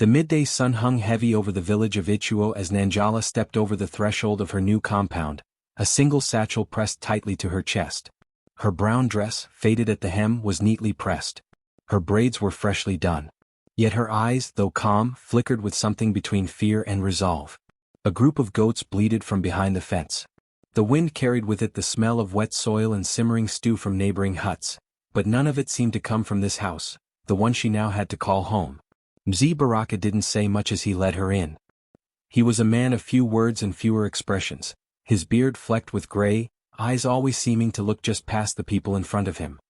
The midday sun hung heavy over the village of Ichuo as Nanjala stepped over the threshold of her new compound, a single satchel pressed tightly to her chest. Her brown dress, faded at the hem, was neatly pressed. Her braids were freshly done. Yet her eyes, though calm, flickered with something between fear and resolve. A group of goats bleated from behind the fence. The wind carried with it the smell of wet soil and simmering stew from neighboring huts, but none of it seemed to come from this house, the one she now had to call home. Mzee Baraka didn't say much as he led her in. He was a man of few words and fewer expressions, his beard flecked with gray, eyes always seeming to look just past the people in front of him.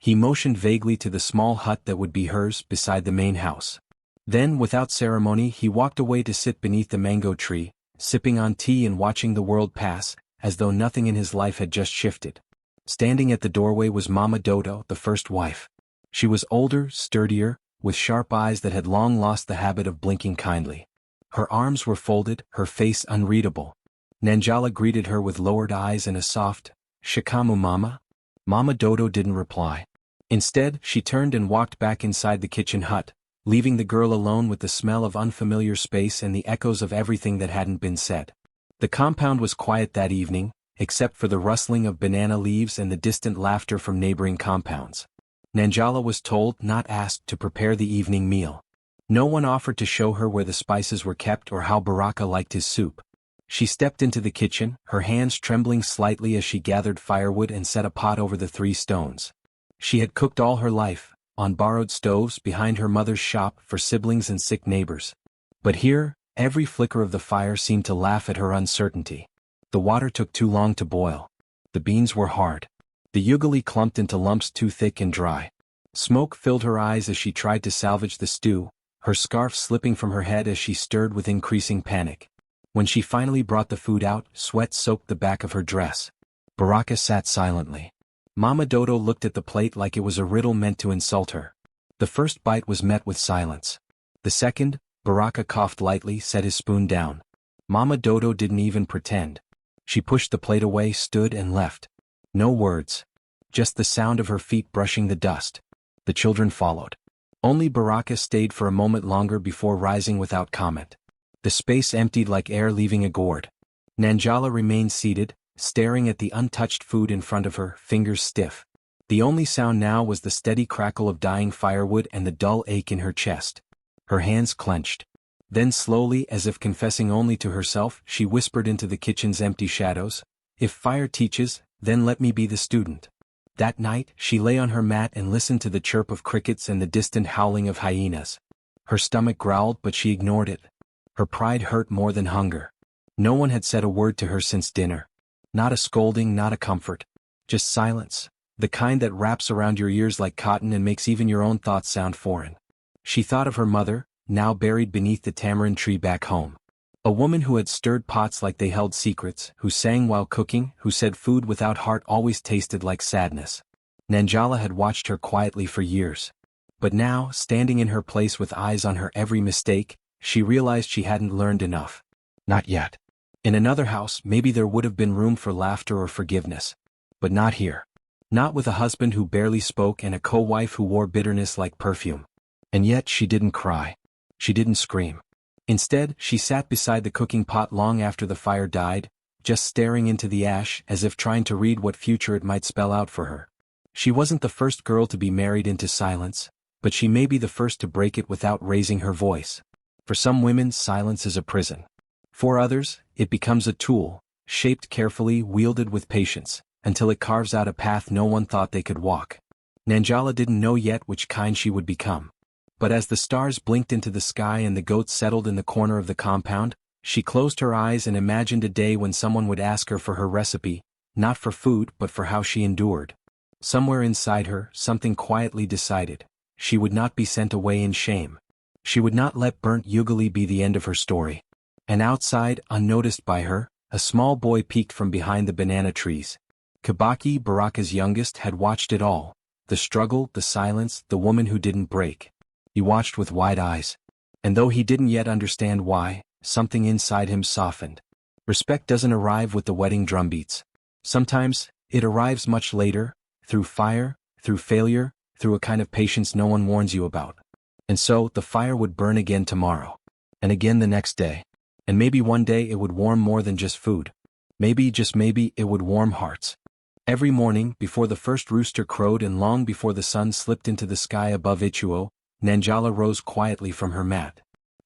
He motioned vaguely to the small hut that would be hers beside the main house. Then, without ceremony, he walked away to sit beneath the mango tree, sipping on tea and watching the world pass, as though nothing in his life had just shifted. Standing at the doorway was Mama Dodo, the first wife. She was older, sturdier, with sharp eyes that had long lost the habit of blinking kindly. Her arms were folded, her face unreadable. Nanjala greeted her with lowered eyes and a soft, "Shikamu mama?" Mama Dodo didn't reply. Instead, she turned and walked back inside the kitchen hut, leaving the girl alone with the smell of unfamiliar space and the echoes of everything that hadn't been said. The compound was quiet that evening, except for the rustling of banana leaves and the distant laughter from neighboring compounds. Nanjala was told, not asked, to prepare the evening meal. No one offered to show her where the spices were kept or how Baraka liked his soup. She stepped into the kitchen, her hands trembling slightly as she gathered firewood and set a pot over the 3 stones. She had cooked all her life, on borrowed stoves behind her mother's shop for siblings and sick neighbors. But here, every flicker of the fire seemed to laugh at her uncertainty. The water took too long to boil. The beans were hard. The ugali clumped into lumps too thick and dry. Smoke filled her eyes as she tried to salvage the stew, her scarf slipping from her head as she stirred with increasing panic. When she finally brought the food out, sweat soaked the back of her dress. Baraka sat silently. Mama Dodo looked at the plate like it was a riddle meant to insult her. The first bite was met with silence. The second, Baraka coughed lightly, set his spoon down. Mama Dodo didn't even pretend. She pushed the plate away, stood and left. No words. Just the sound of her feet brushing the dust. The children followed. Only Baraka stayed for a moment longer before rising without comment. The space emptied like air leaving a gourd. Nanjala remained seated, staring at the untouched food in front of her, fingers stiff. The only sound now was the steady crackle of dying firewood and the dull ache in her chest. Her hands clenched. Then slowly, as if confessing only to herself, she whispered into the kitchen's empty shadows, "If fire teaches, then let me be the student." That night, she lay on her mat and listened to the chirp of crickets and the distant howling of hyenas. Her stomach growled, but she ignored it. Her pride hurt more than hunger. No one had said a word to her since dinner. Not a scolding, not a comfort. Just silence, the kind that wraps around your ears like cotton and makes even your own thoughts sound foreign. She thought of her mother, now buried beneath the tamarind tree back home. A woman who had stirred pots like they held secrets, who sang while cooking, who said food without heart always tasted like sadness. Nanjala had watched her quietly for years. But now, standing in her place with eyes on her every mistake, she realized she hadn't learned enough. Not yet. In another house, maybe there would have been room for laughter or forgiveness. But not here. Not with a husband who barely spoke and a co-wife who wore bitterness like perfume. And yet she didn't cry. She didn't scream. Instead, she sat beside the cooking pot long after the fire died, just staring into the ash as if trying to read what future it might spell out for her. She wasn't the first girl to be married into silence, but she may be the first to break it without raising her voice. For some women, silence is a prison. For others, it becomes a tool, shaped carefully, wielded with patience, until it carves out a path no one thought they could walk. Nanjala didn't know yet which kind she would become. But as the stars blinked into the sky and the goats settled in the corner of the compound, she closed her eyes and imagined a day when someone would ask her for her recipe, not for food but for how she endured. Somewhere inside her, something quietly decided. She would not be sent away in shame. She would not let burnt ugali be the end of her story. And outside, unnoticed by her, a small boy peeked from behind the banana trees. Kibaki, Baraka's youngest, had watched it all. The struggle, the silence, the woman who didn't break. He watched with wide eyes. And though he didn't yet understand why, something inside him softened. Respect doesn't arrive with the wedding drumbeats. Sometimes, it arrives much later, through fire, through failure, through a kind of patience no one warns you about. And so, the fire would burn again tomorrow. And again the next day. And maybe one day it would warm more than just food. Maybe, just maybe, it would warm hearts. Every morning, before the first rooster crowed and long before the sun slipped into the sky above Ichuo, Nanjala rose quietly from her mat.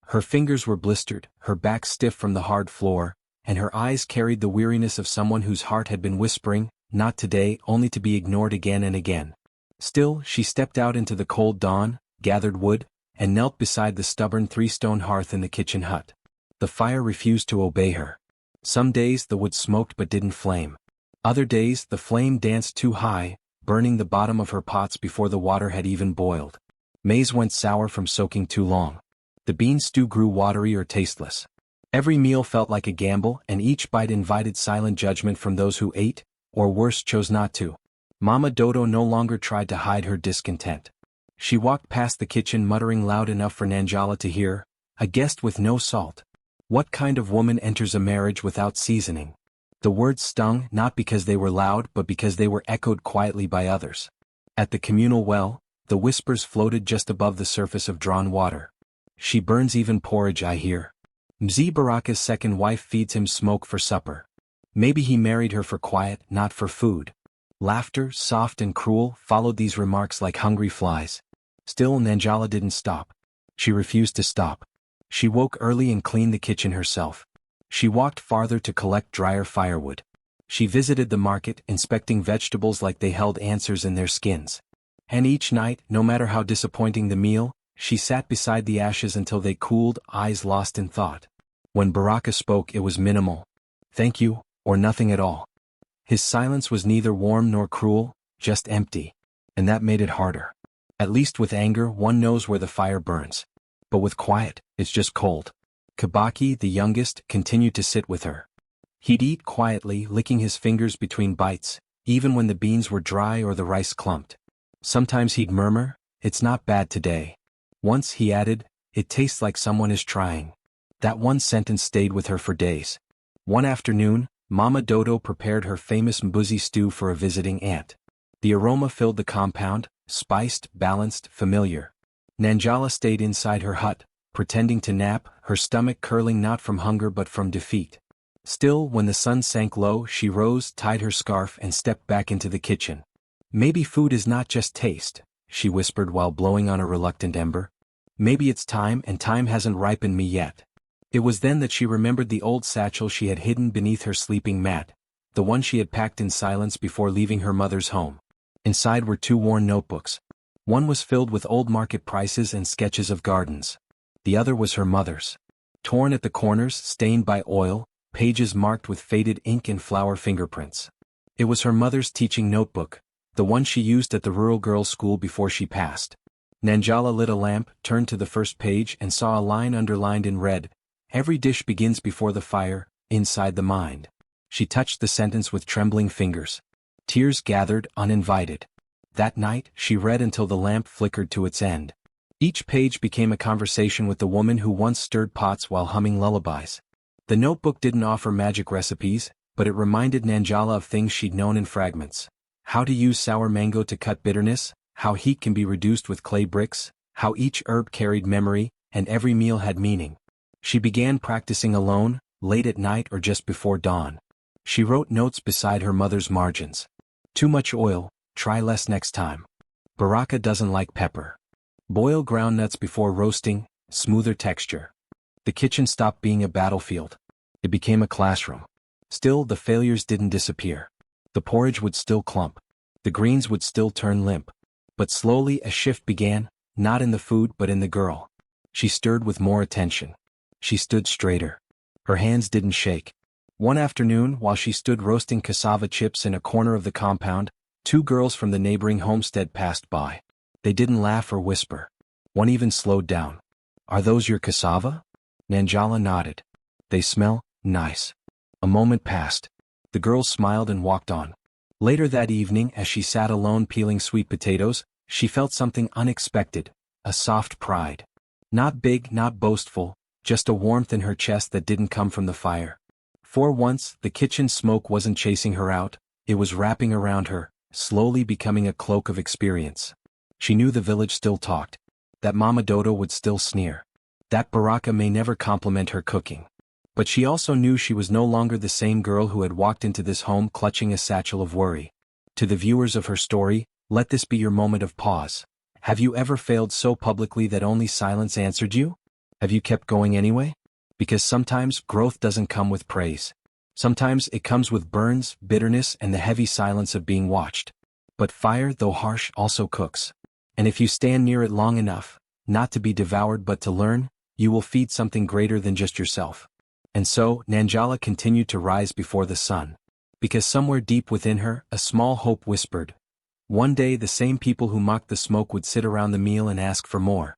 Her fingers were blistered, her back stiff from the hard floor, and her eyes carried the weariness of someone whose heart had been whispering, "Not today," only to be ignored again and again. Still, she stepped out into the cold dawn, gathered wood, and knelt beside the stubborn three-stone hearth in the kitchen hut. The fire refused to obey her. Some days the wood smoked but didn't flame. Other days the flame danced too high, burning the bottom of her pots before the water had even boiled. Maize went sour from soaking too long. The bean stew grew watery or tasteless. Every meal felt like a gamble, and each bite invited silent judgment from those who ate, or worse, chose not to. Mama Dodo no longer tried to hide her discontent. She walked past the kitchen muttering loud enough for Nanjala to hear, "A guest with no salt. What kind of woman enters a marriage without seasoning?" The words stung not because they were loud but because they were echoed quietly by others. At the communal well, the whispers floated just above the surface of drawn water. "She burns even porridge, I hear. Mzee Baraka's second wife feeds him smoke for supper. Maybe he married her for quiet, not for food." Laughter, soft and cruel, followed these remarks like hungry flies. Still, Nanjala didn't stop. She refused to stop. She woke early and cleaned the kitchen herself. She walked farther to collect drier firewood. She visited the market, inspecting vegetables like they held answers in their skins. And each night, no matter how disappointing the meal, she sat beside the ashes until they cooled, eyes lost in thought. When Baraka spoke, it was minimal. "Thank you," or nothing at all. His silence was neither warm nor cruel, just empty. And that made it harder. At least with anger, one knows where the fire burns. But with quiet, it's just cold. Kabaki, the youngest, continued to sit with her. He'd eat quietly, licking his fingers between bites, even when the beans were dry or the rice clumped. Sometimes he'd murmur, "It's not bad today." Once he added, "It tastes like someone is trying." That one sentence stayed with her for days. One afternoon, Mama Dodo prepared her famous mbuzi stew for a visiting aunt. The aroma filled the compound, spiced, balanced, familiar. Nanjala stayed inside her hut, pretending to nap, her stomach curling not from hunger but from defeat. Still, when the sun sank low, she rose, tied her scarf, and stepped back into the kitchen. "Maybe food is not just taste," she whispered while blowing on a reluctant ember. "Maybe it's time, and time hasn't ripened me yet." It was then that she remembered the old satchel she had hidden beneath her sleeping mat, the one she had packed in silence before leaving her mother's home. Inside were two worn notebooks. One was filled with old market prices and sketches of gardens. The other was her mother's. Torn at the corners, stained by oil, pages marked with faded ink and flower fingerprints. It was her mother's teaching notebook, the one she used at the rural girls' school before she passed. Nanjala lit a lamp, turned to the first page, and saw a line underlined in red, "Every dish begins before the fire, inside the mind." She touched the sentence with trembling fingers. Tears gathered, uninvited. That night, she read until the lamp flickered to its end. Each page became a conversation with the woman who once stirred pots while humming lullabies. The notebook didn't offer magic recipes, but it reminded Nanjala of things she'd known in fragments. How to use sour mango to cut bitterness, how heat can be reduced with clay bricks, how each herb carried memory, and every meal had meaning. She began practicing alone, late at night or just before dawn. She wrote notes beside her mother's margins. "Too much oil, try less next time. Baraka doesn't like pepper. Boil ground nuts before roasting, smoother texture." The kitchen stopped being a battlefield. It became a classroom. Still, the failures didn't disappear. The porridge would still clump. The greens would still turn limp. But slowly a shift began, not in the food but in the girl. She stirred with more attention. She stood straighter. Her hands didn't shake. One afternoon, while she stood roasting cassava chips in a corner of the compound, two girls from the neighboring homestead passed by. They didn't laugh or whisper. One even slowed down. "Are those your cassava?" Nanjala nodded. "They smell nice." A moment passed. The girls smiled and walked on. Later that evening, as she sat alone peeling sweet potatoes, she felt something unexpected, a soft pride. Not big, not boastful, just a warmth in her chest that didn't come from the fire. For once, the kitchen smoke wasn't chasing her out, it was wrapping around her, slowly becoming a cloak of experience. She knew the village still talked. that Mama Dodo would still sneer, that Baraka may never compliment her cooking. But she also knew she was no longer the same girl who had walked into this home clutching a satchel of worry. To the viewers of her story, let this be your moment of pause. Have you ever failed so publicly that only silence answered you? Have you kept going anyway? Because sometimes growth doesn't come with praise. Sometimes it comes with burns, bitterness, and the heavy silence of being watched. But fire, though harsh, also cooks. And if you stand near it long enough, not to be devoured but to learn, you will feed something greater than just yourself. And so, Nanjala continued to rise before the sun. Because somewhere deep within her, a small hope whispered. One day the same people who mocked the smoke would sit around the meal and ask for more.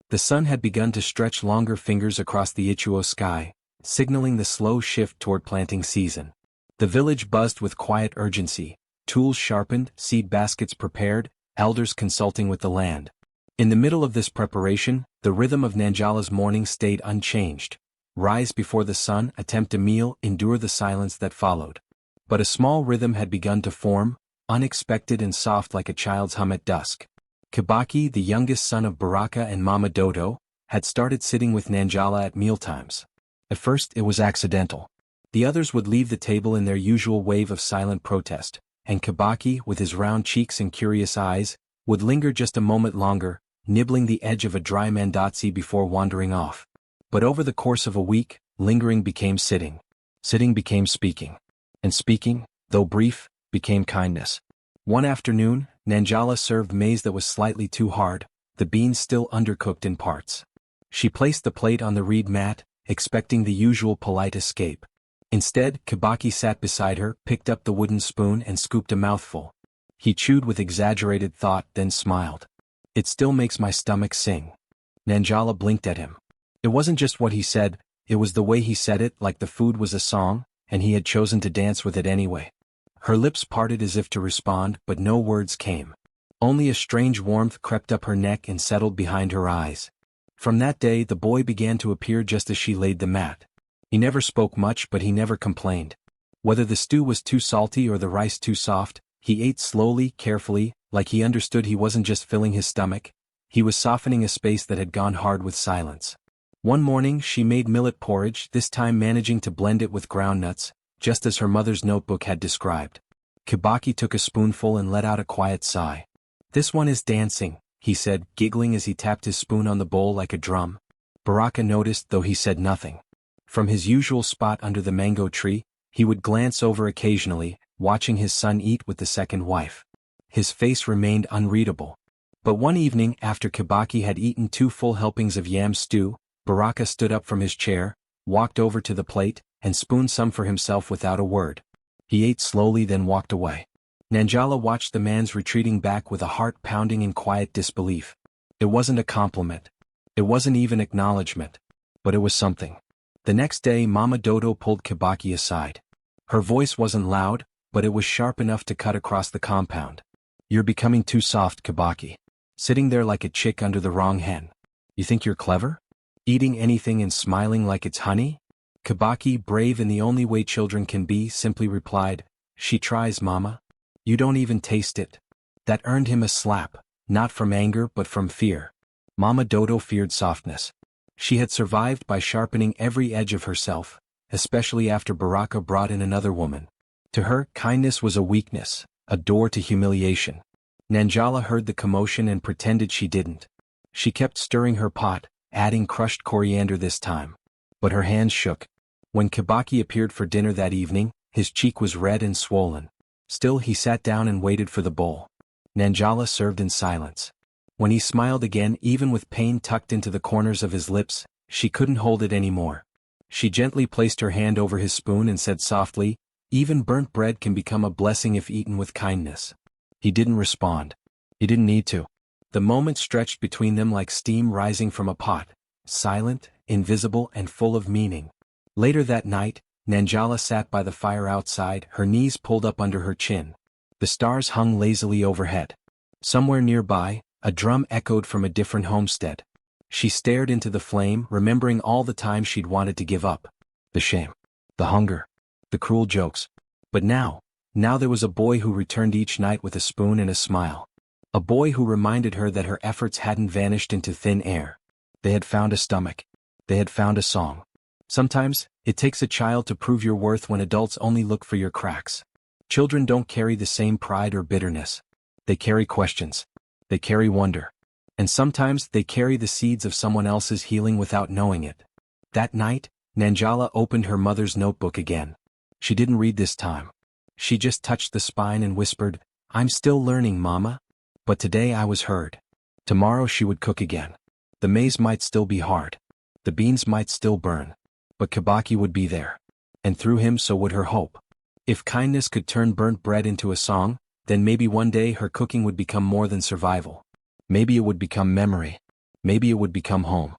The sun had begun to stretch longer fingers across the Ichuo sky, signaling the slow shift toward planting season. The village buzzed with quiet urgency, tools sharpened, seed baskets prepared, elders consulting with the land. In the middle of this preparation, the rhythm of Nanjala's morning stayed unchanged. Rise before the sun, attempt a meal, endure the silence that followed. But a small rhythm had begun to form, unexpected and soft like a child's hum at dusk. Kibaki, the youngest son of Baraka and Mama Dodo, had started sitting with Nanjala at mealtimes. At first it was accidental. The others would leave the table in their usual wave of silent protest, and Kibaki, with his round cheeks and curious eyes, would linger just a moment longer, nibbling the edge of a dry mandatsi before wandering off. But over the course of a week, lingering became sitting. Sitting became speaking. And speaking, though brief, became kindness. One afternoon, Nanjala served maize that was slightly too hard, the beans still undercooked in parts. She placed the plate on the reed mat, expecting the usual polite escape. Instead, Kibaki sat beside her, picked up the wooden spoon and scooped a mouthful. He chewed with exaggerated thought, then smiled. It still makes my stomach sing. Nanjala blinked at him. It wasn't just what he said, it was the way he said it, like the food was a song, and he had chosen to dance with it anyway. Her lips parted as if to respond, but no words came. Only a strange warmth crept up her neck and settled behind her eyes. From that day the boy began to appear just as she laid the mat. He never spoke much, but he never complained. Whether the stew was too salty or the rice too soft, he ate slowly, carefully, like he understood he wasn't just filling his stomach, he was softening a space that had gone hard with silence. One morning she made millet porridge, this time managing to blend it with groundnuts, just as her mother's notebook had described. Kibaki took a spoonful and let out a quiet sigh. This one is dancing, he said, giggling as he tapped his spoon on the bowl like a drum. Baraka noticed, though he said nothing. From his usual spot under the mango tree, he would glance over occasionally, watching his son eat with the second wife. His face remained unreadable. But one evening, after Kibaki had eaten 2 full helpings of yam stew, Baraka stood up from his chair, walked over to the plate, and spooned some for himself without a word. He ate slowly, then walked away. Nanjala watched the man's retreating back with a heart pounding in quiet disbelief. It wasn't a compliment. It wasn't even acknowledgement. But it was something. The next day Mama Dodo pulled Kibaki aside. Her voice wasn't loud, but it was sharp enough to cut across the compound. You're becoming too soft, Kibaki. Sitting there like a chick under the wrong hen. You think you're clever? Eating anything and smiling like it's honey? Kibaki, brave in the only way children can be, simply replied, She tries, Mama. You don't even taste it. That earned him a slap, not from anger but from fear. Mama Dodo feared softness. She had survived by sharpening every edge of herself, especially after Baraka brought in another woman. To her, kindness was a weakness, a door to humiliation. Nanjala heard the commotion and pretended she didn't. She kept stirring her pot, adding crushed coriander this time. But her hands shook. When Kibaki appeared for dinner that evening, his cheek was red and swollen. Still he sat down and waited for the bowl. Nanjala served in silence. When he smiled again, even with pain tucked into the corners of his lips, she couldn't hold it anymore. She gently placed her hand over his spoon and said softly, Even burnt bread can become a blessing if eaten with kindness. He didn't respond. He didn't need to. The moment stretched between them like steam rising from a pot, silent, invisible, and full of meaning. Later that night, Nanjala sat by the fire outside, her knees pulled up under her chin. The stars hung lazily overhead. Somewhere nearby, a drum echoed from a different homestead. She stared into the flame, remembering all the time she'd wanted to give up. The shame. The hunger. The cruel jokes. But now there was a boy who returned each night with a spoon and a smile. A boy who reminded her that her efforts hadn't vanished into thin air. They had found a stomach. They had found a song. Sometimes, it takes a child to prove your worth when adults only look for your cracks. Children don't carry the same pride or bitterness. They carry questions. They carry wonder. And sometimes they carry the seeds of someone else's healing without knowing it. That night, Nanjala opened her mother's notebook again. She didn't read this time. She just touched the spine and whispered, "I'm still learning, Mama." But today I was heard. Tomorrow she would cook again. The maize might still be hard. The beans might still burn. But Kibaki would be there. And through him so would her hope. If kindness could turn burnt bread into a song, then maybe one day her cooking would become more than survival. Maybe it would become memory. Maybe it would become home.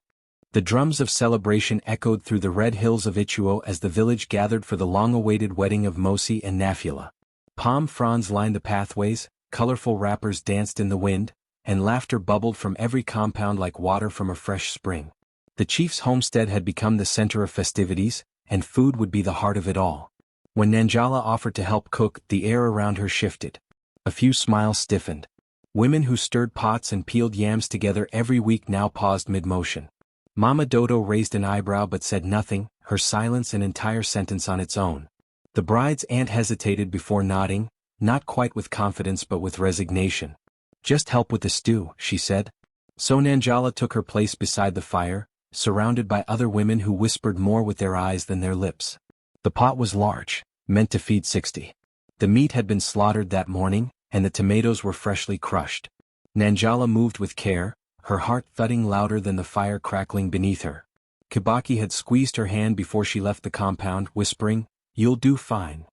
The drums of celebration echoed through the red hills of Ichuo as the village gathered for the long-awaited wedding of Mosi and Nafula. Palm fronds lined the pathways, colorful wrappers danced in the wind, and laughter bubbled from every compound like water from a fresh spring. The chief's homestead had become the center of festivities, and food would be the heart of it all. When Nanjala offered to help cook, the air around her shifted. A few smiles stiffened. Women who stirred pots and peeled yams together every week now paused mid-motion. Mama Dodo raised an eyebrow but said nothing, her silence an entire sentence on its own. The bride's aunt hesitated before nodding, not quite with confidence but with resignation. "Just help with the stew," she said. So Nanjala took her place beside the fire, surrounded by other women who whispered more with their eyes than their lips. The pot was large, meant to feed 60. The meat had been slaughtered that morning, and the tomatoes were freshly crushed. Nanjala moved with care, her heart thudding louder than the fire crackling beneath her. Kibaki had squeezed her hand before she left the compound, whispering, "You'll do fine."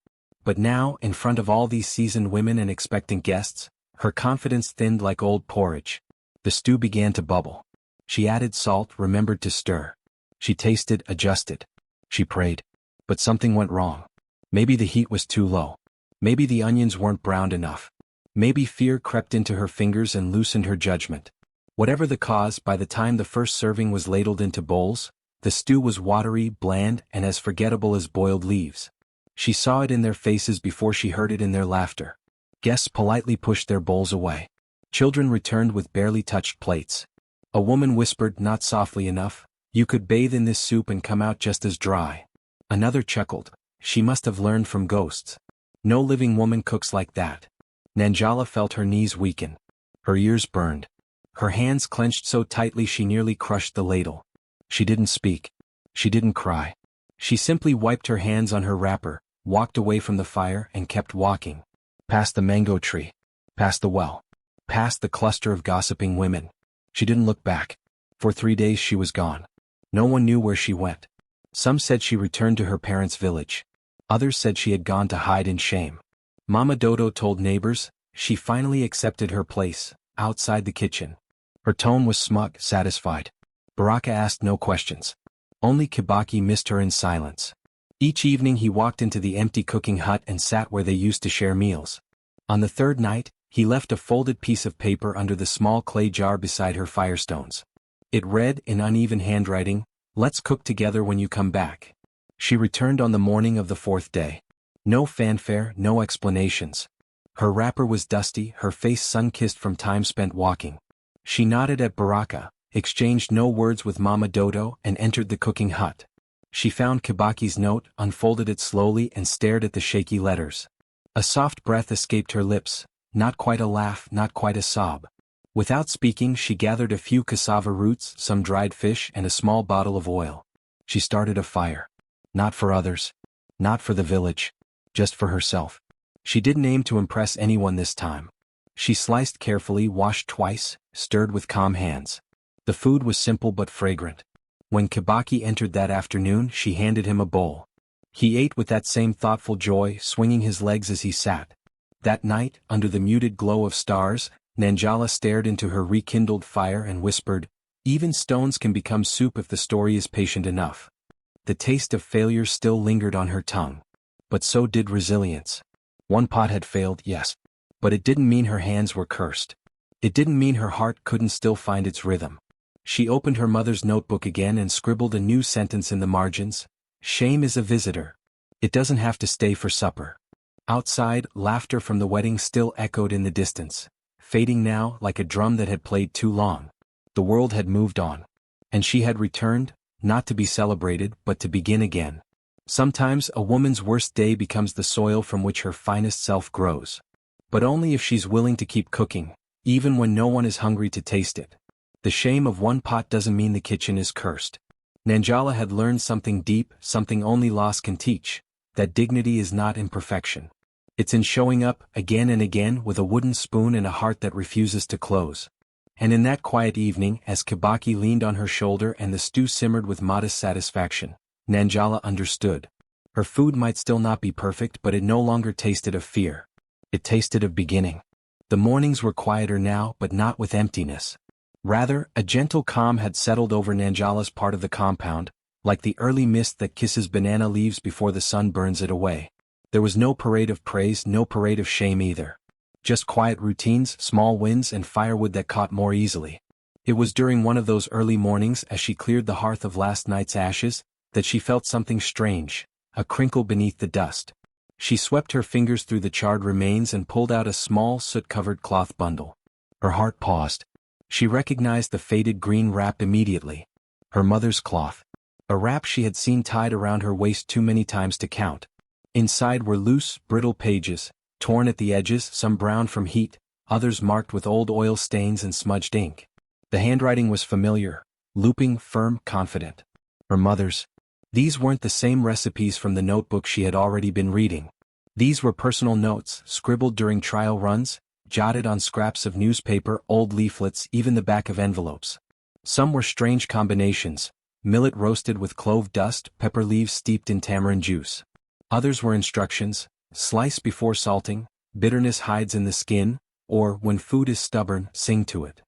But now, in front of all these seasoned women and expectant guests, her confidence thinned like old porridge. The stew began to bubble. She added salt, remembered to stir. She tasted, adjusted. She prayed. But something went wrong. Maybe the heat was too low. Maybe the onions weren't browned enough. Maybe fear crept into her fingers and loosened her judgment. Whatever the cause, by the time the first serving was ladled into bowls, the stew was watery, bland, and as forgettable as boiled leaves. She saw it in their faces before she heard it in their laughter. Guests politely pushed their bowls away. Children returned with barely touched plates. A woman whispered, not softly enough, "You could bathe in this soup and come out just as dry." Another chuckled, "She must have learned from ghosts. No living woman cooks like that." Nanjala felt her knees weaken. Her ears burned. Her hands clenched so tightly she nearly crushed the ladle. She didn't speak. She didn't cry. She simply wiped her hands on her wrapper, walked away from the fire and kept walking. Past the mango tree. Past the well. Past the cluster of gossiping women. She didn't look back. For 3 days she was gone. No one knew where she went. Some said she returned to her parents' village. Others said she had gone to hide in shame. Mama Dodo told neighbors, she finally accepted her place, outside the kitchen. Her tone was smug, satisfied. Baraka asked no questions. Only Kibaki missed her in silence. Each evening he walked into the empty cooking hut and sat where they used to share meals. On the third night, he left a folded piece of paper under the small clay jar beside her firestones. It read in uneven handwriting, "Let's cook together when you come back." She returned on the morning of the fourth day. No fanfare, no explanations. Her wrapper was dusty, her face sun-kissed from time spent walking. She nodded at Baraka, exchanged no words with Mama Dodo, and entered the cooking hut. She found Kibaki's note, unfolded it slowly and stared at the shaky letters. A soft breath escaped her lips, not quite a laugh, not quite a sob. Without speaking, she gathered a few cassava roots, some dried fish, and a small bottle of oil. She started a fire. Not for others. Not for the village. Just for herself. She didn't aim to impress anyone this time. She sliced carefully, washed twice, stirred with calm hands. The food was simple but fragrant. When Kibaki entered that afternoon, she handed him a bowl. He ate with that same thoughtful joy, swinging his legs as he sat. That night, under the muted glow of stars, Nanjala stared into her rekindled fire and whispered, "Even stones can become soup if the story is patient enough." The taste of failure still lingered on her tongue. But so did resilience. One pot had failed, yes. But it didn't mean her hands were cursed. It didn't mean her heart couldn't still find its rhythm. She opened her mother's notebook again and scribbled a new sentence in the margins. "Shame is a visitor. It doesn't have to stay for supper." Outside, laughter from the wedding still echoed in the distance. fading now like a drum that had played too long. The world had moved on. And she had returned, not to be celebrated but to begin again. Sometimes a woman's worst day becomes the soil from which her finest self grows. But only if she's willing to keep cooking, even when no one is hungry to taste it. The shame of one pot doesn't mean the kitchen is cursed. Nanjala had learned something deep, something only loss can teach, that dignity is not in perfection. It's in showing up, again and again, with a wooden spoon and a heart that refuses to close. And in that quiet evening, as Kibaki leaned on her shoulder and the stew simmered with modest satisfaction, Nanjala understood. Her food might still not be perfect, but it no longer tasted of fear. It tasted of beginning. The mornings were quieter now, but not with emptiness. Rather, a gentle calm had settled over Nanjala's part of the compound, like the early mist that kisses banana leaves before the sun burns it away. There was no parade of praise, no parade of shame either. Just quiet routines, small wins, and firewood that caught more easily. It was during one of those early mornings, as she cleared the hearth of last night's ashes, that she felt something strange, a crinkle beneath the dust. She swept her fingers through the charred remains and pulled out a small soot-covered cloth bundle. Her heart paused. She recognized the faded green wrap immediately. Her mother's cloth. A wrap she had seen tied around her waist too many times to count. Inside were loose, brittle pages, torn at the edges, some brown from heat, others marked with old oil stains and smudged ink. The handwriting was familiar, looping, firm, confident. Her mother's. These weren't the same recipes from the notebook she had already been reading. These were personal notes, scribbled during trial runs, jotted on scraps of newspaper, old leaflets, even the back of envelopes. Some were strange combinations, millet roasted with clove dust, pepper leaves steeped in tamarind juice. Others were instructions: slice before salting, bitterness hides in the skin, or, when food is stubborn, sing to it.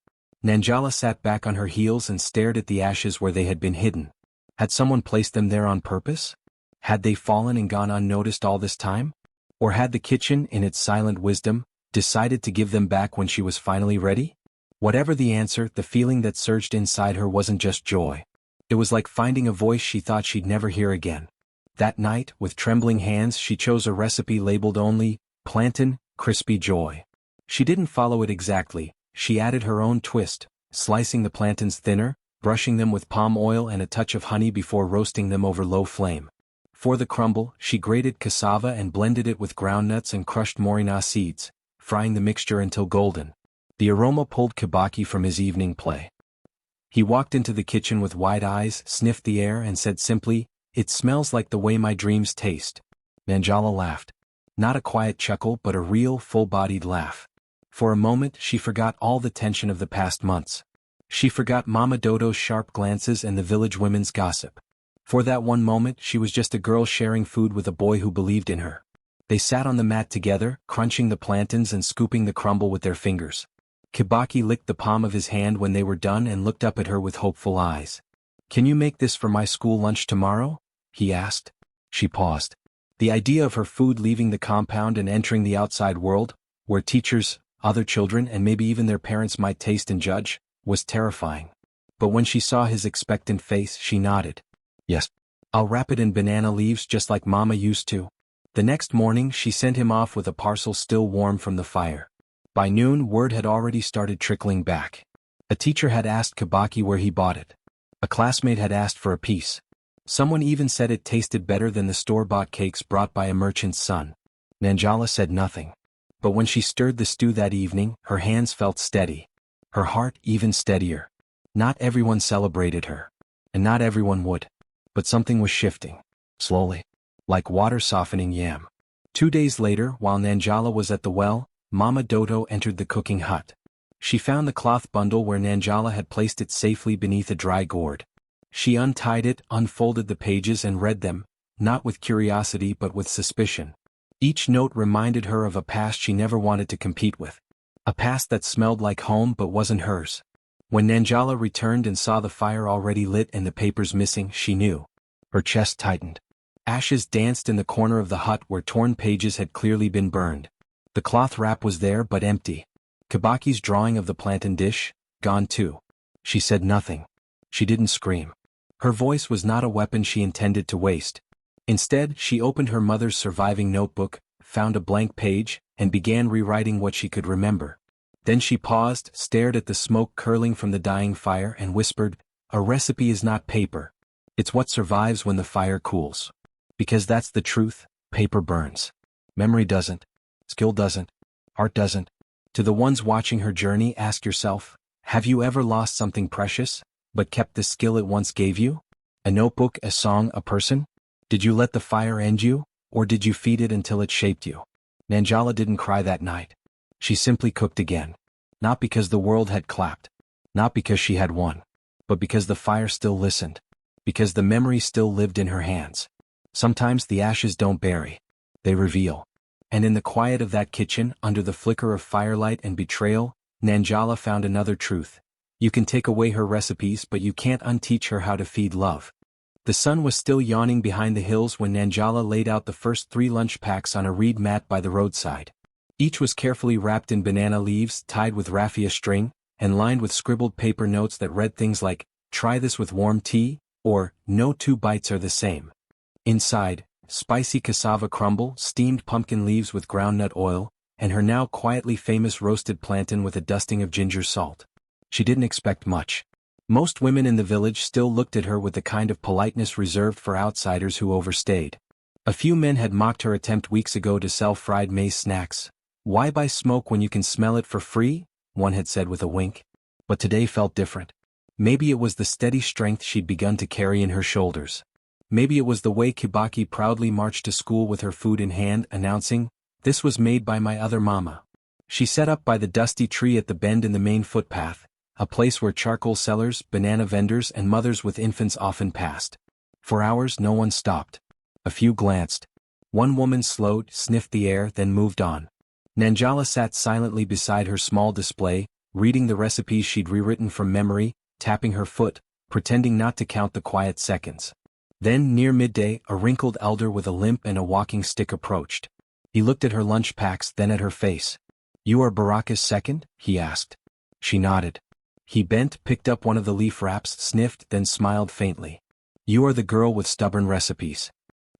Nanjala sat back on her heels and stared at the ashes where they had been hidden. Had someone placed them there on purpose? Had they fallen and gone unnoticed all this time? Or had the kitchen, in its silent wisdom, decided to give them back when she was finally ready? Whatever the answer, the feeling that surged inside her wasn't just joy. It was like finding a voice she thought she'd never hear again. That night, with trembling hands, she chose a recipe labeled only, plantain, crispy joy. She didn't follow it exactly, she added her own twist, slicing the plantains thinner, brushing them with palm oil and a touch of honey before roasting them over low flame. For the crumble, she grated cassava and blended it with groundnuts and crushed morina seeds, frying the mixture until golden. The aroma pulled Kibaki from his evening play. He walked into the kitchen with wide eyes, sniffed the air and said simply, "It smells like the way my dreams taste." Nanjala laughed. Not a quiet chuckle but a real, full-bodied laugh. For a moment she forgot all the tension of the past months. She forgot Mama Dodo's sharp glances and the village women's gossip. For that one moment she was just a girl sharing food with a boy who believed in her. They sat on the mat together, crunching the plantains and scooping the crumble with their fingers. Kibaki licked the palm of his hand when they were done and looked up at her with hopeful eyes. "Can you make this for my school lunch tomorrow?" he asked. She paused. The idea of her food leaving the compound and entering the outside world, where teachers, other children and maybe even their parents might taste and judge, was terrifying. But when she saw his expectant face, she nodded. "Yes. I'll wrap it in banana leaves just like Mama used to." The next morning she sent him off with a parcel still warm from the fire. By noon word had already started trickling back. A teacher had asked Kibaki where he bought it. A classmate had asked for a piece. Someone even said it tasted better than the store-bought cakes brought by a merchant's son. Nanjala said nothing. But when she stirred the stew that evening, her hands felt steady. Her heart even steadier. Not everyone celebrated her. And not everyone would. But something was shifting. Slowly. Like water softening yam. 2 days later, while Nanjala was at the well, Mama Dodo entered the cooking hut. She found the cloth bundle where Nanjala had placed it safely beneath a dry gourd. She untied it, unfolded the pages and read them, not with curiosity but with suspicion. Each note reminded her of a past she never wanted to compete with. A past that smelled like home but wasn't hers. When Nanjala returned and saw the fire already lit and the papers missing, she knew. Her chest tightened. Ashes danced in the corner of the hut where torn pages had clearly been burned. The cloth wrap was there but empty. Kibaki's drawing of the plantain dish, gone too. She said nothing. She didn't scream. Her voice was not a weapon she intended to waste. Instead, she opened her mother's surviving notebook, found a blank page, and began rewriting what she could remember. Then she paused, stared at the smoke curling from the dying fire and whispered, "A recipe is not paper. It's what survives when the fire cools. Because that's the truth, paper burns. Memory doesn't. Skill doesn't. Art doesn't." To the ones watching her journey, ask yourself, have you ever lost something precious, but kept the skill it once gave you? A notebook, a song, a person? Did you let the fire end you, or did you feed it until it shaped you? Nanjala didn't cry that night. She simply cooked again. Not because the world had clapped. Not because she had won. But because the fire still listened. Because the memory still lived in her hands. Sometimes the ashes don't bury. They reveal. And in the quiet of that kitchen, under the flicker of firelight and betrayal, Nanjala found another truth. You can take away her recipes, but you can't unteach her how to feed love. The sun was still yawning behind the hills when Nanjala laid out the first 3 lunch packs on a reed mat by the roadside. Each was carefully wrapped in banana leaves tied with raffia string, and lined with scribbled paper notes that read things like, "Try this with warm tea," or "No 2 bites are the same." Inside, spicy cassava crumble, steamed pumpkin leaves with groundnut oil, and her now quietly famous roasted plantain with a dusting of ginger salt. She didn't expect much. Most women in the village still looked at her with the kind of politeness reserved for outsiders who overstayed. A few men had mocked her attempt weeks ago to sell fried maize snacks. "Why buy smoke when you can smell it for free?" one had said with a wink. But today felt different. Maybe it was the steady strength she'd begun to carry in her shoulders. Maybe it was the way Kibaki proudly marched to school with her food in hand, announcing, "This was made by my other mama." She sat up by the dusty tree at the bend in the main footpath, a place where charcoal sellers, banana vendors and mothers with infants often passed. For hours no one stopped. A few glanced. One woman slowed, sniffed the air, then moved on. Nanjala sat silently beside her small display, reading the recipes she'd rewritten from memory, tapping her foot, pretending not to count the quiet seconds. Then, near midday, a wrinkled elder with a limp and a walking stick approached. He looked at her lunch packs, then at her face. "You are Baraka's second?" he asked. She nodded. He bent, picked up one of the leaf wraps, sniffed, then smiled faintly. "You are the girl with stubborn recipes."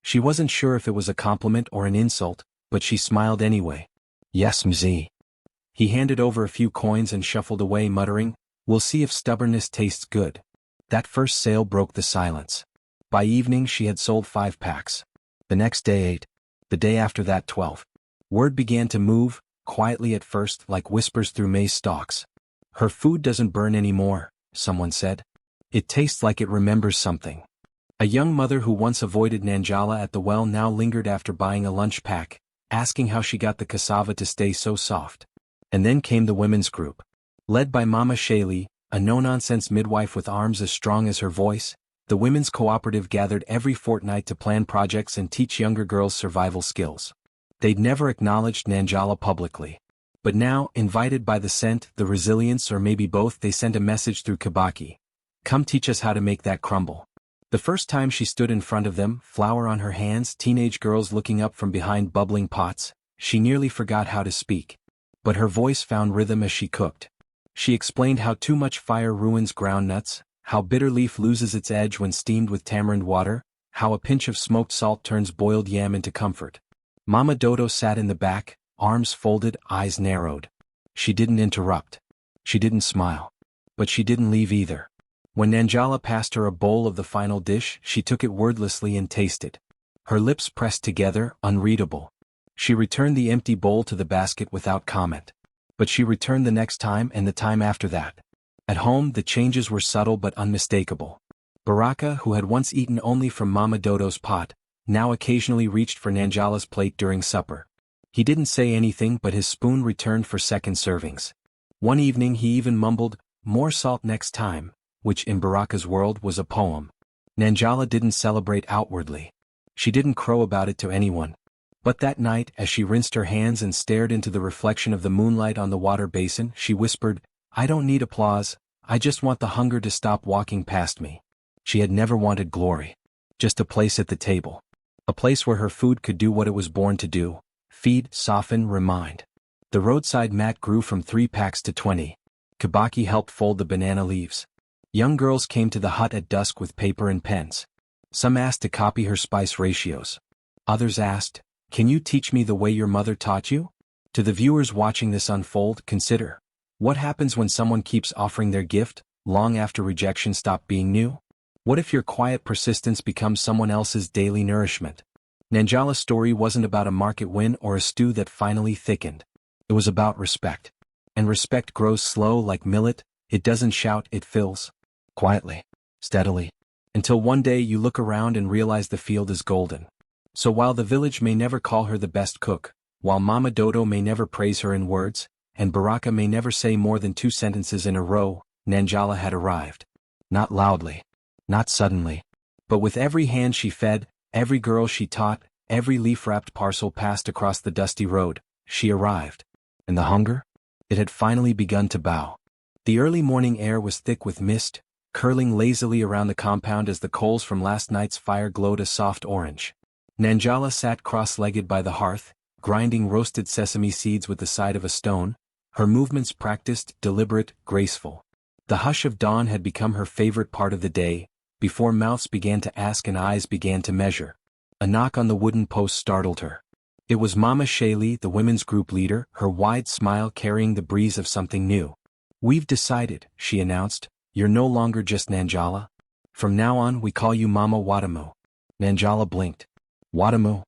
She wasn't sure if it was a compliment or an insult, but she smiled anyway. "Yes, Mzee." He handed over a few coins and shuffled away, muttering, "We'll see if stubbornness tastes good." That first sale broke the silence. By evening she had sold 5 packs. The next day 8. The day after that 12. Word began to move, quietly at first, like whispers through maize stalks. "Her food doesn't burn anymore," someone said. "It tastes like it remembers something." A young mother who once avoided Nanjala at the well now lingered after buying a lunch pack, asking how she got the cassava to stay so soft. And then came the women's group. Led by Mama Shaylee, a no-nonsense midwife with arms as strong as her voice, the women's cooperative gathered every fortnight to plan projects and teach younger girls survival skills. They'd never acknowledged Nanjala publicly. But now, invited by the scent, the resilience, or maybe both, they sent a message through Kibaki. "Come teach us how to make that crumble." The first time she stood in front of them, flour on her hands, teenage girls looking up from behind bubbling pots, she nearly forgot how to speak. But her voice found rhythm as she cooked. She explained how too much fire ruins groundnuts, how bitter leaf loses its edge when steamed with tamarind water, how a pinch of smoked salt turns boiled yam into comfort. Mama Dodo sat in the back, arms folded, eyes narrowed. She didn't interrupt. She didn't smile. But she didn't leave either. When Nanjala passed her a bowl of the final dish, she took it wordlessly and tasted. Her lips pressed together, unreadable. She returned the empty bowl to the basket without comment. But she returned the next time and the time after that. At home, the changes were subtle but unmistakable. Baraka, who had once eaten only from Mama Dodo's pot, now occasionally reached for Nanjala's plate during supper. He didn't say anything, but his spoon returned for second servings. One evening he even mumbled, "More salt next time," which in Baraka's world was a poem. Nanjala didn't celebrate outwardly. She didn't crow about it to anyone. But that night, as she rinsed her hands and stared into the reflection of the moonlight on the water basin, she whispered, "I don't need applause, I just want the hunger to stop walking past me." She had never wanted glory. Just a place at the table. A place where her food could do what it was born to do: feed, soften, remind. The roadside mat grew from 3 packs to 20. Kibaki helped fold the banana leaves. Young girls came to the hut at dusk with paper and pens. Some asked to copy her spice ratios. Others asked, "Can you teach me the way your mother taught you?" To the viewers watching this unfold, consider, What happens when someone keeps offering their gift, long after rejection stopped being new? What if your quiet persistence becomes someone else's daily nourishment? Nanjala's story wasn't about a market win or a stew that finally thickened. It was about respect. And respect grows slow like millet, it doesn't shout, it fills. Quietly. Steadily. Until one day you look around and realize the field is golden. So while the village may never call her the best cook, while Mama Dodo may never praise her in words, and Baraka may never say more than 2 sentences in a row, Nanjala had arrived. Not loudly. Not suddenly. But with every hand she fed, every girl she taught, every leaf-wrapped parcel passed across the dusty road, she arrived. And the hunger? It had finally begun to bow. The early morning air was thick with mist, curling lazily around the compound as the coals from last night's fire glowed a soft orange. Nanjala sat cross-legged by the hearth, grinding roasted sesame seeds with the side of a stone, her movements practiced, deliberate, graceful. The hush of dawn had become her favorite part of the day, before mouths began to ask and eyes began to measure. A knock on the wooden post startled her. It was Mama Shaylee, the women's group leader, her wide smile carrying the breeze of something new. "We've decided," she announced, "you're no longer just Nanjala. From now on we call you Mama Watamu." Nanjala blinked. "Watamu?"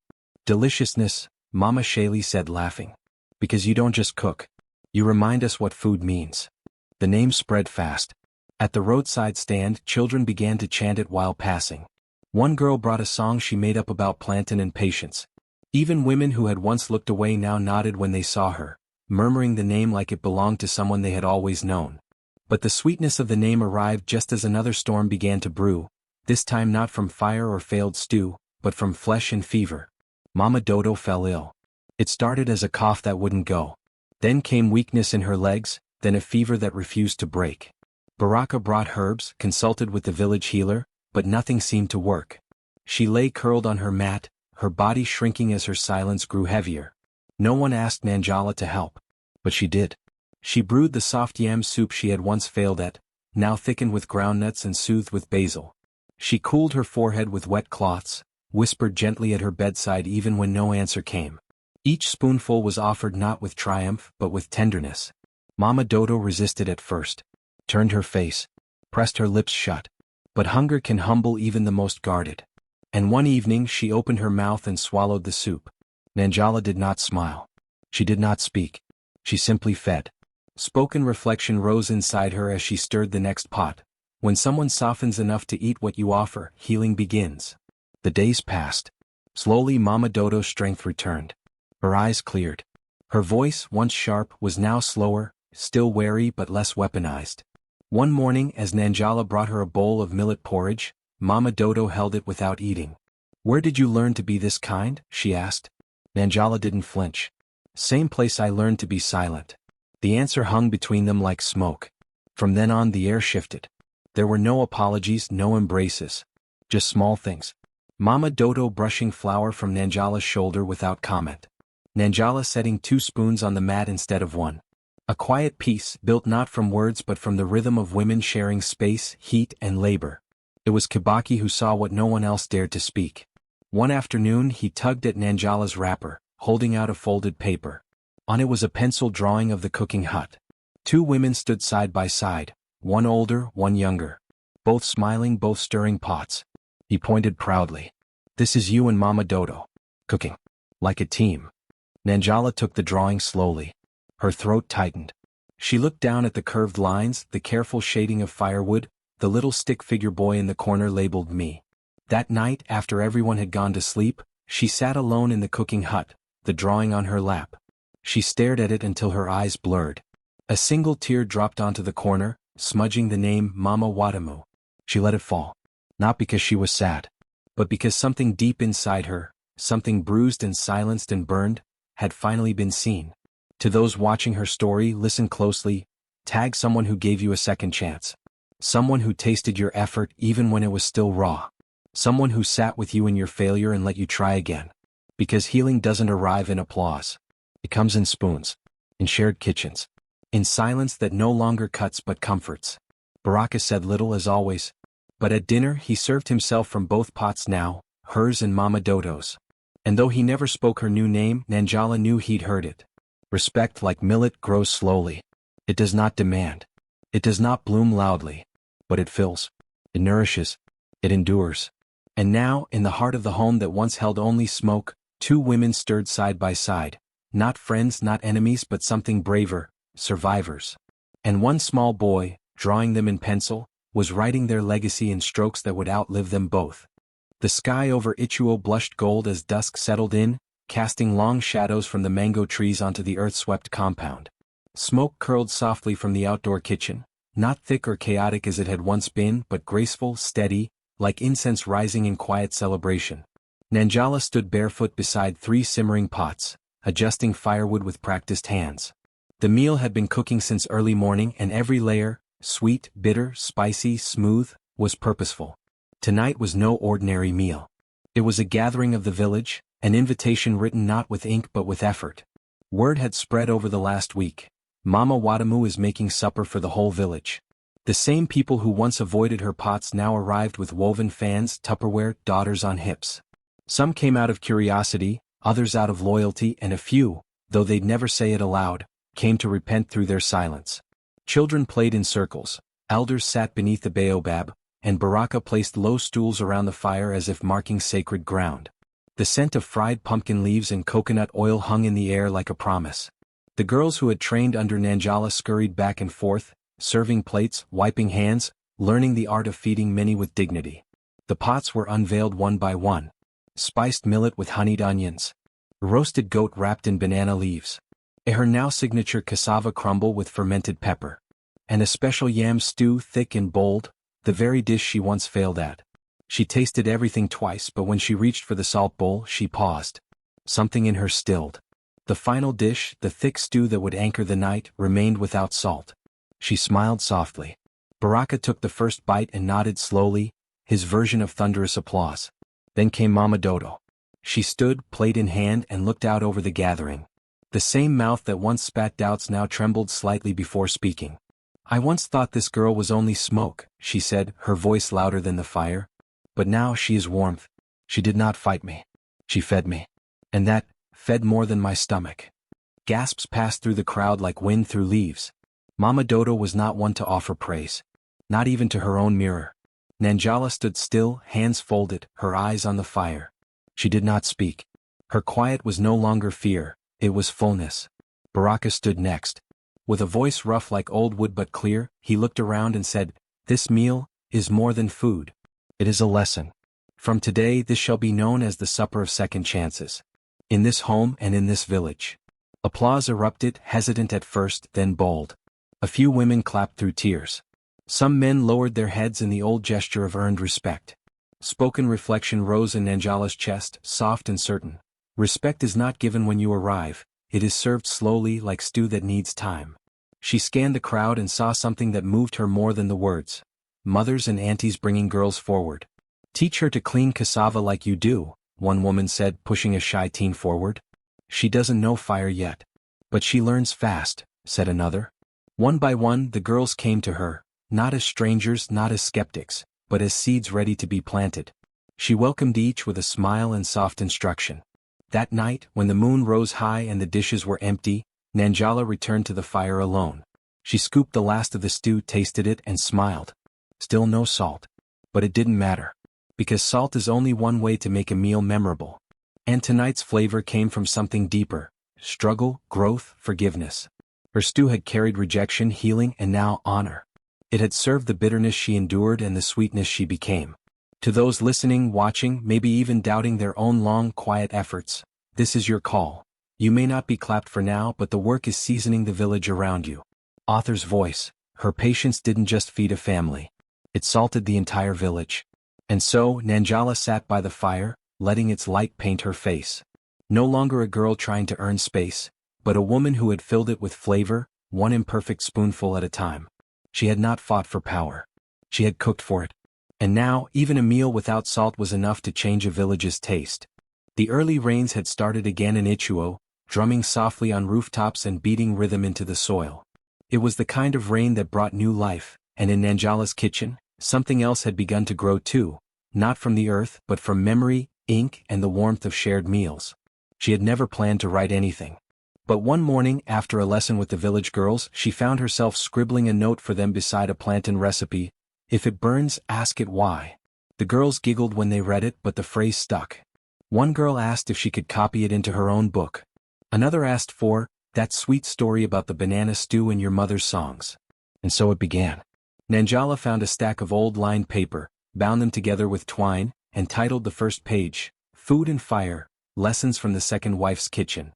"Deliciousness," Mama Shaylee said laughing. "Because you don't just cook. You remind us what food means." The name spread fast. At the roadside stand, children began to chant it while passing. One girl brought a song she made up about plantain and patience. Even women who had once looked away now nodded when they saw her, murmuring the name like it belonged to someone they had always known. But the sweetness of the name arrived just as another storm began to brew, this time not from fire or failed stew, but from flesh and fever. Mama Dodo fell ill. It started as a cough that wouldn't go. Then came weakness in her legs, then a fever that refused to break. Baraka brought herbs, consulted with the village healer, but nothing seemed to work. She lay curled on her mat, her body shrinking as her silence grew heavier. No one asked Nanjala to help. But she did. She brewed the soft yam soup she had once failed at, now thickened with groundnuts and soothed with basil. She cooled her forehead with wet cloths, whispered gently at her bedside even when no answer came. Each spoonful was offered not with triumph but with tenderness. Mama Dodo resisted at first, turned her face, pressed her lips shut. But hunger can humble even the most guarded. And one evening she opened her mouth and swallowed the soup. Nanjala did not smile. She did not speak. She simply fed. Spoken reflection rose inside her as she stirred the next pot. When someone softens enough to eat what you offer, healing begins. The days passed. Slowly Mama Dodo's strength returned. Her eyes cleared. Her voice, once sharp, was now slower, still wary but less weaponized. One morning as Nanjala brought her a bowl of millet porridge, Mama Dodo held it without eating. "Where did you learn to be this kind?" she asked. Nanjala didn't flinch. "Same place I learned to be silent." The answer hung between them like smoke. From then on the air shifted. There were no apologies, no embraces. Just small things. Mama Dodo brushing flour from Nanjala's shoulder without comment. Nanjala setting 2 spoons on the mat instead of 1. A quiet peace built not from words but from the rhythm of women sharing space, heat, and labor. It was Kibaki who saw what no one else dared to speak. One afternoon he tugged at Nanjala's wrapper, holding out a folded paper. On it was a pencil drawing of the cooking hut. 2 women stood side by side, one older, one younger. Both smiling, both stirring pots. He pointed proudly. "This is you and Mama Dodo. Cooking. Like a team." Nanjala took the drawing slowly. Her throat tightened. She looked down at the curved lines, the careful shading of firewood, the little stick figure boy in the corner labeled me. That night, after everyone had gone to sleep, she sat alone in the cooking hut, the drawing on her lap. She stared at it until her eyes blurred. A single tear dropped onto the corner, smudging the name Mama Watamu. She let it fall. Not because she was sad, but because something deep inside her, something bruised and silenced and burned, had finally been seen. To those watching her story, listen closely. Tag someone who gave you a second chance. Someone who tasted your effort even when it was still raw. Someone who sat with you in your failure and let you try again. Because healing doesn't arrive in applause. It comes in spoons. In shared kitchens. In silence that no longer cuts but comforts. Baraka said little as always. But at dinner he served himself from both pots now, hers and Mama Dodo's. And though he never spoke her new name, Nanjala knew he'd heard it. Respect like millet grows slowly. It does not demand. It does not bloom loudly. But it fills. It nourishes. It endures. And now, in the heart of the home that once held only smoke, two women stirred side by side. Not friends, not enemies, but something braver, survivors. And one small boy, drawing them in pencil, was writing their legacy in strokes that would outlive them both. The sky over Ichuo blushed gold as dusk settled in, casting long shadows from the mango trees onto the earth-swept compound. Smoke curled softly from the outdoor kitchen, not thick or chaotic as it had once been, but graceful, steady, like incense rising in quiet celebration. Nanjala stood barefoot beside 3 simmering pots, adjusting firewood with practiced hands. The meal had been cooking since early morning, and every layer, sweet, bitter, spicy, smooth, was purposeful. Tonight was no ordinary meal. It was a gathering of the village, an invitation written not with ink but with effort. Word had spread over the last week. Mama Watamu is making supper for the whole village. The same people who once avoided her pots now arrived with woven fans, Tupperware, daughters on hips. Some came out of curiosity, others out of loyalty, and a few, though they'd never say it aloud, came to repent through their silence. Children played in circles, elders sat beneath the baobab, and Baraka placed low stools around the fire as if marking sacred ground. The scent of fried pumpkin leaves and coconut oil hung in the air like a promise. The girls who had trained under Nanjala scurried back and forth, serving plates, wiping hands, learning the art of feeding many with dignity. The pots were unveiled one by one. Spiced millet with honeyed onions. Roasted goat wrapped in banana leaves. Her now signature cassava crumble with fermented pepper. And a special yam stew thick and bold, the very dish she once failed at. She tasted everything twice, but when she reached for the salt bowl, she paused. Something in her stilled. The final dish, the thick stew that would anchor the night, remained without salt. She smiled softly. Baraka took the first bite and nodded slowly, his version of thunderous applause. Then came Mama Dodo. She stood, plate in hand, and looked out over the gathering. The same mouth that once spat doubts now trembled slightly before speaking. I once thought this girl was only smoke, she said, her voice louder than the fire. But now she is warmth. She did not fight me. She fed me. And that fed more than my stomach. Gasps passed through the crowd like wind through leaves. Mama Dodo was not one to offer praise. Not even to her own mirror. Nanjala stood still, hands folded, her eyes on the fire. She did not speak. Her quiet was no longer fear, it was fullness. Baraka stood next. With a voice rough like old wood but clear, he looked around and said, "This meal is more than food. It is a lesson. From today this shall be known as the supper of second chances. In this home and in this village." Applause erupted, hesitant at first, then bold. A few women clapped through tears. Some men lowered their heads in the old gesture of earned respect. Spoken reflection rose in Nanjala's chest, soft and certain. Respect is not given when you arrive, it is served slowly like stew that needs time. She scanned the crowd and saw something that moved her more than the words. Mothers and aunties bringing girls forward. "Teach her to clean cassava like you do," one woman said, pushing a shy teen forward. "She doesn't know fire yet. But she learns fast," said another. One by one the girls came to her, not as strangers, not as skeptics, but as seeds ready to be planted. She welcomed each with a smile and soft instruction. That night, when the moon rose high and the dishes were empty, Nanjala returned to the fire alone. She scooped the last of the stew, tasted it, and smiled. Still no salt. But it didn't matter. Because salt is only one way to make a meal memorable. And tonight's flavor came from something deeper. Struggle, growth, forgiveness. Her stew had carried rejection, healing, and now honor. It had served the bitterness she endured and the sweetness she became. To those listening, watching, maybe even doubting their own long, quiet efforts, this is your call. You may not be clapped for now, but the work is seasoning the village around you. Author's voice. Her patience didn't just feed a family. It salted the entire village. And so, Nanjala sat by the fire, letting its light paint her face. No longer a girl trying to earn space, but a woman who had filled it with flavor, one imperfect spoonful at a time. She had not fought for power. She had cooked for it. And now, even a meal without salt was enough to change a village's taste. The early rains had started again in Ichuo, drumming softly on rooftops and beating rhythm into the soil. It was the kind of rain that brought new life, and in Nanjala's kitchen, something else had begun to grow too, not from the earth but from memory, ink, and the warmth of shared meals. She had never planned to write anything. But one morning after a lesson with the village girls, she found herself scribbling a note for them beside a plantain recipe: "If it burns, ask it why." The girls giggled when they read it, but the phrase stuck. One girl asked if she could copy it into her own book. Another asked for that sweet story about the banana stew in your mother's songs. And so it began. Nanjala found a stack of old lined paper, bound them together with twine, and titled the first page, "Food and Fire, Lessons from the Second Wife's Kitchen."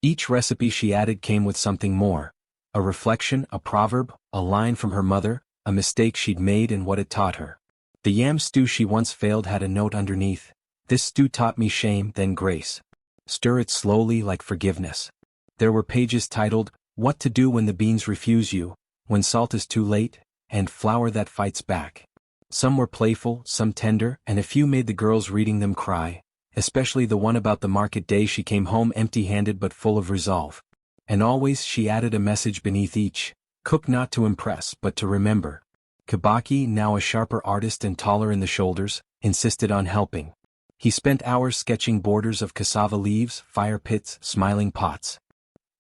Each recipe she added came with something more: a reflection, a proverb, a line from her mother, a mistake she'd made and what it taught her. The yam stew she once failed had a note underneath: "This stew taught me shame, then grace. Stir it slowly like forgiveness." There were pages titled, "What to do when the beans refuse you, when salt is too late, and flour that fights back." Some were playful, some tender, and a few made the girls reading them cry, especially the one about the market day she came home empty-handed but full of resolve. And always she added a message beneath each: "Cook not to impress but to remember." Kibaki, now a sharper artist and taller in the shoulders, insisted on helping. He spent hours sketching borders of cassava leaves, fire pits, smiling pots.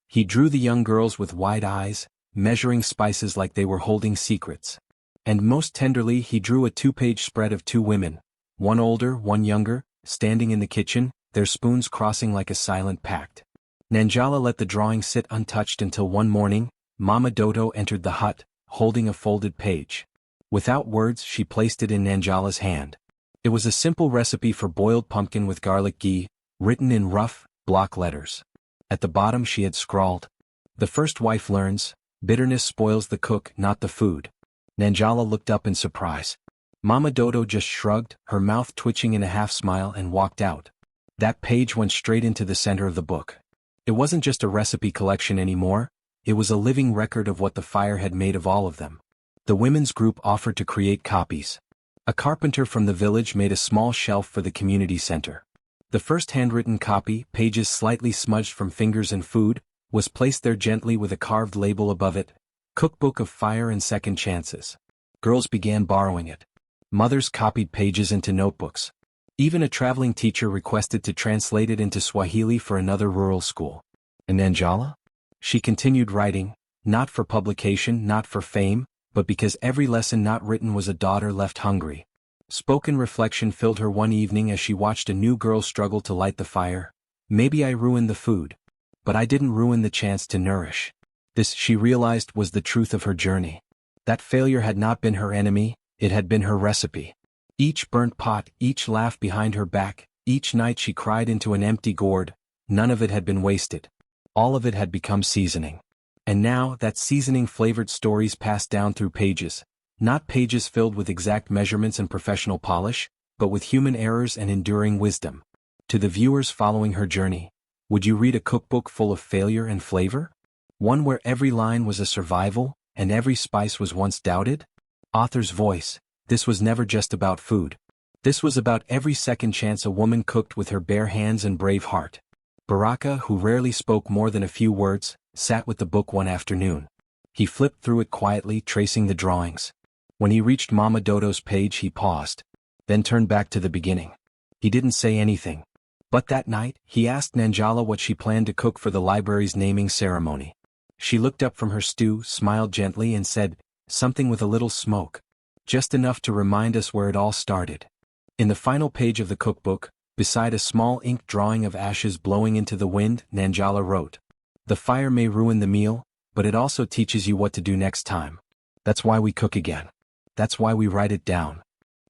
He drew the young girls with wide eyes, measuring spices like they were holding secrets. And most tenderly he drew a 2-page spread of 2 women, one older, one younger, standing in the kitchen, their spoons crossing like a silent pact. Nanjala let the drawing sit untouched until one morning, Mama Dodo entered the hut, holding a folded page. Without words she placed it in Nanjala's hand. It was a simple recipe for boiled pumpkin with garlic ghee, written in rough, block letters. At the bottom she had scrawled: "The first wife learns, bitterness spoils the cook, not the food." Nanjala looked up in surprise. Mama Dodo just shrugged, her mouth twitching in a half-smile, and walked out. That page went straight into the center of the book. It wasn't just a recipe collection anymore, it was a living record of what the fire had made of all of them. The women's group offered to create copies. A carpenter from the village made a small shelf for the community center. The first handwritten copy, pages slightly smudged from fingers and food, was placed there gently with a carved label above it: "Cookbook of Fire and Second Chances." Girls began borrowing it. Mothers copied pages into notebooks. Even a traveling teacher requested to translate it into Swahili for another rural school. And Nanjala? She continued writing, not for publication, not for fame, but because every lesson not written was a daughter left hungry. Spoken reflection filled her one evening as she watched a new girl struggle to light the fire. "Maybe I ruined the food, but I didn't ruin the chance to nourish." This, she realized, was the truth of her journey. That failure had not been her enemy, it had been her recipe. Each burnt pot, each laugh behind her back, each night she cried into an empty gourd, none of it had been wasted. All of it had become seasoning. And now, that seasoning flavored stories passed down through pages. Not pages filled with exact measurements and professional polish, but with human errors and enduring wisdom. To the viewers following her journey, would you read a cookbook full of failure and flavor? One where every line was a survival, and every spice was once doubted? Author's voice: this was never just about food. This was about every second chance a woman cooked with her bare hands and brave heart. Baraka, who rarely spoke more than a few words, sat with the book one afternoon. He flipped through it quietly, tracing the drawings. When he reached Mama Dodo's page he paused, then turned back to the beginning. He didn't say anything. But that night, he asked Nanjala what she planned to cook for the library's naming ceremony. She looked up from her stew, smiled gently, and said, "Something with a little smoke. Just enough to remind us where it all started." In the final page of the cookbook, beside a small ink drawing of ashes blowing into the wind, Nanjala wrote, "The fire may ruin the meal, but it also teaches you what to do next time. That's why we cook again. That's why we write it down."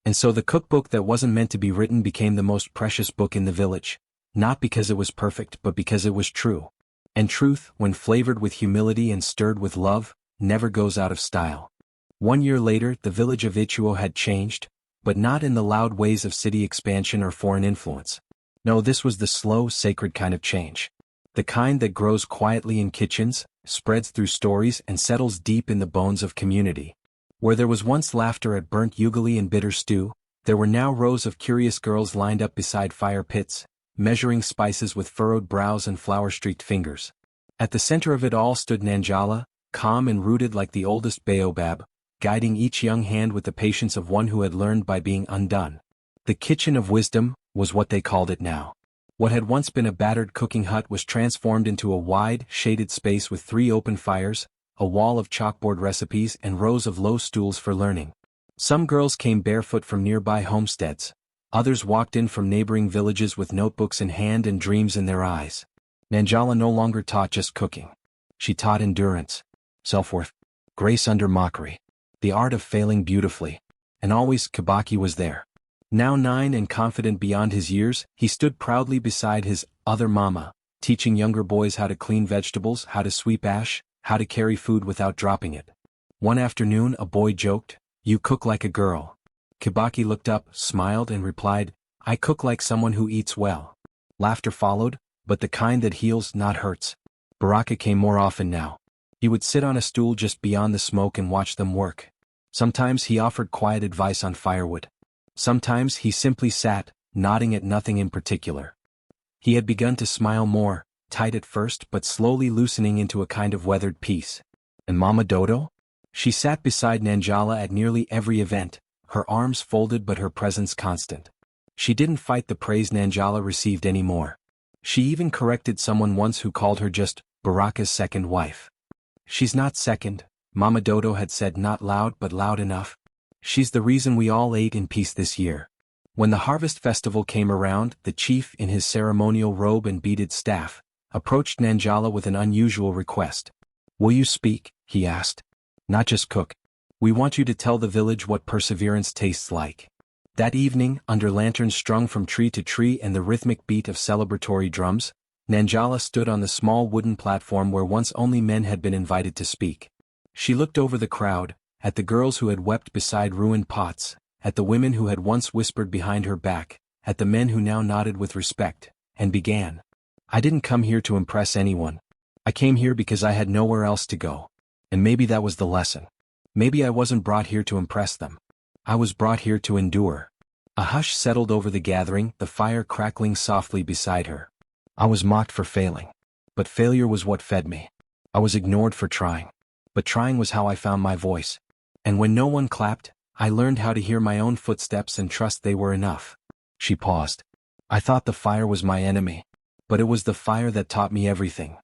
And so the cookbook that wasn't meant to be written became the most precious book in the village. Not because it was perfect, but because it was true. And truth, when flavored with humility and stirred with love, never goes out of style. 1 year later, the village of Ichuo had changed, but not in the loud ways of city expansion or foreign influence. No, this was the slow, sacred kind of change. The kind that grows quietly in kitchens, spreads through stories, and settles deep in the bones of community. Where there was once laughter at burnt ugali and bitter stew, there were now rows of curious girls lined up beside fire pits, measuring spices with furrowed brows and flour-streaked fingers. At the center of it all stood Nanjala, calm and rooted like the oldest baobab, guiding each young hand with the patience of one who had learned by being undone. The Kitchen of Wisdom was what they called it now. What had once been a battered cooking hut was transformed into a wide, shaded space with 3 open fires, a wall of chalkboard recipes and rows of low stools for learning. Some girls came barefoot from nearby homesteads. Others walked in from neighboring villages with notebooks in hand and dreams in their eyes. Nanjala no longer taught just cooking. She taught endurance, self-worth, grace under mockery, the art of failing beautifully. And always Kibaki was there. Now 9 and confident beyond his years, he stood proudly beside his other mama, teaching younger boys how to clean vegetables, how to sweep ash, how to carry food without dropping it. One afternoon a boy joked, "You cook like a girl." Kibaki looked up, smiled and replied, "I cook like someone who eats well." Laughter followed, but the kind that heals, not hurts. Baraka came more often now. He would sit on a stool just beyond the smoke and watch them work. Sometimes he offered quiet advice on firewood. Sometimes he simply sat, nodding at nothing in particular. He had begun to smile more, tight at first but slowly loosening into a kind of weathered peace. And Mama Dodo? She sat beside Nanjala at nearly every event, her arms folded but her presence constant. She didn't fight the praise Nanjala received anymore. She even corrected someone once who called her just Baraka's second wife. "She's not second," Mama Dodo had said, not loud but loud enough. "She's the reason we all ate in peace this year." When the harvest festival came around, the chief in his ceremonial robe and beaded staff approached Nanjala with an unusual request. "Will you speak?" he asked. "Not just cook. We want you to tell the village what perseverance tastes like." That evening, under lanterns strung from tree to tree and the rhythmic beat of celebratory drums, Nanjala stood on the small wooden platform where once only men had been invited to speak. She looked over the crowd, at the girls who had wept beside ruined pots, at the women who had once whispered behind her back, at the men who now nodded with respect, and began. "I didn't come here to impress anyone. I came here because I had nowhere else to go. And maybe that was the lesson. Maybe I wasn't brought here to impress them. I was brought here to endure." A hush settled over the gathering, the fire crackling softly beside her. "I was mocked for failing. But failure was what fed me. I was ignored for trying. But trying was how I found my voice. And when no one clapped, I learned how to hear my own footsteps and trust they were enough." She paused. "I thought the fire was my enemy. But it was the fire that taught me everything."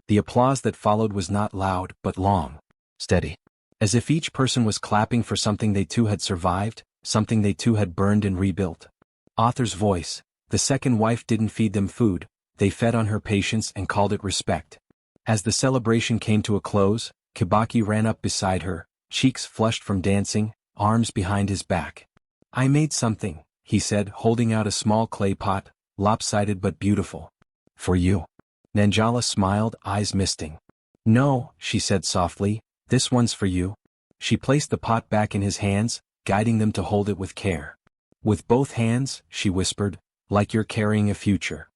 The applause that followed was not loud, but long, steady. As if each person was clapping for something they too had survived, something they too had burned and rebuilt. Author's voice: "The second wife didn't feed them food, they fed on her patience and called it respect." As the celebration came to a close, Kibaki ran up beside her, cheeks flushed from dancing, arms behind his back. "I made something," he said, holding out a small clay pot, lopsided but beautiful. "For you." Nanjala smiled, eyes misting. "No," she said softly, "this one's for you." She placed the pot back in his hands, guiding them to hold it with care. "With both hands," she whispered, "like you're carrying a future."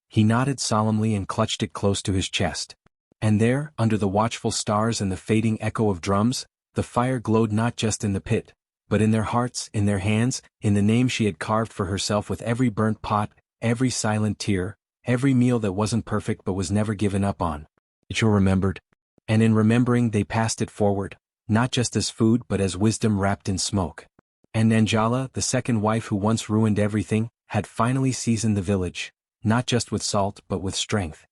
He nodded solemnly and clutched it close to his chest. And there, under the watchful stars and the fading echo of drums, the fire glowed not just in the pit, but in their hearts, in their hands, in the name she had carved for herself with every burnt pot, every silent tear, every meal that wasn't perfect but was never given up on. It were remembered. And in remembering they passed it forward, not just as food but as wisdom wrapped in smoke. And Nanjala, the second wife who once ruined everything, had finally seasoned the village, not just with salt but with strength.